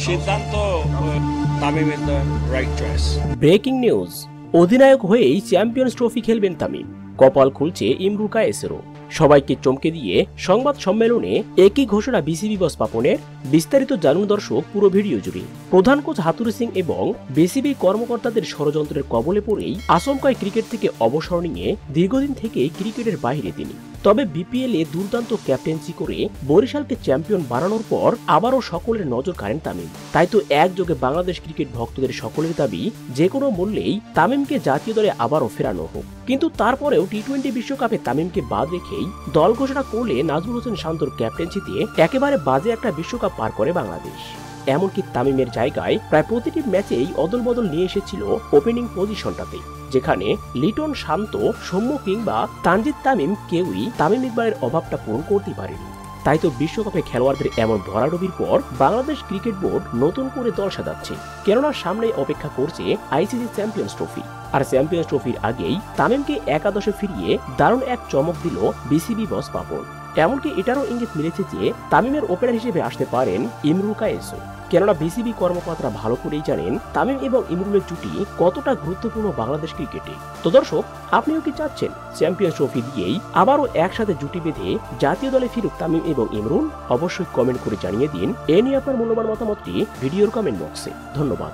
সিদ্ধান্ত Tamim is the right choice. Breaking news, অধিনায়ক হয়েই চ্যাম্পিয়ন্স ট্রফি খেলবেন তামিম, কপাল খুলছে ইমরুল কায়েসেরও। সবাইকে চমকে দিয়ে সংবাদ সম্মেলনে একই ঘোষণা বিসিবি বস পাপনের। বিস্তারিত জানুন দর্শক পুরো ভিডিও জুড়ে। প্রধান কোচ হাতুড়ি সিং এবং বিসিবি কর্মকর্তাদের ষড়যন্ত্রের কবলে পড়েই আচমকাই ক্রিকেট থেকে অবসর নিয়ে দীর্ঘদিন থেকে ক্রিকেটের বাইরে তিনি। তবে বিপিএল এ দুর্দান্ত ক্যাপ্টেন্সি করে বরিশালকে চ্যাম্পিয়ন বানানোর পর আবারও সকলের নজর কাড়েন তামিম। তাই তো একযোগে বাংলাদেশ ক্রিকেট ভক্তদের সকলের দাবি যে কোনো মূল্যেই তামিমকে জাতীয় দলে আবারও ফেরানো হোক। কিন্তু তারপরেও টি-20 বিশ্বকাপে তামিমকে বাদ রেখেই দল ঘোষণা করলে নাজমুল হোসেন শান্তর ক্যাপ্টেন্সিতে একেবারে বাজে একটা বিশ্বকাপ পার করে বাংলাদেশ। এমনকি তামিমের জায়গায় প্রায় প্রতিটি ম্যাচেই অদলবদল নিয়ে এসেছিল ওপেনিং পজিশনটাতে, যেখানে লিটন, শান্ত, সৌম্য কিংবা তানজিদ তামিম কেউই তামিম ইকবালের অভাবটা পূরণ করতে পারেনি। তাই তো বিশ্বকাপে খেলোয়াড়দের এমন ভরাডুবির পর বাংলাদেশ ক্রিকেট বোর্ড নতুন করে দল সাজাচ্ছে, কেননা সামনেই অপেক্ষা করছে আইসিসি চ্যাম্পিয়ন্স ট্রফি। আর চ্যাম্পিয়ন্স ট্রফির আগেই তামিমকে একাদশে ফিরিয়ে দারুণ এক চমক দিল বিসিবি বস পাপন। এমনকি এটারও ইঙ্গিত মিলেছে যে তামিমের ওপেনার হিসেবে আসতে পারেন ইমরুল কায়েসও, কেননা বিসিবি কর্মকর্তারা ভালো করেই জানেন তামিম এবং ইমরুলের জুটি কতটা গুরুত্বপূর্ণ বাংলাদেশ ক্রিকেটে। তো দর্শক, আপনিও কি চাচ্ছেন চ্যাম্পিয়ন্স ট্রফি দিয়েই আবারও একসাথে জুটি বেঁধে জাতীয় দলে ফিরুক তামিম এবং ইমরুল? অবশ্যই কমেন্ট করে জানিয়ে দিন। এ নিয়ে আপনার মূল্যবান মতামতটি ভিডিওর কমেন্ট বক্সে। ধন্যবাদ।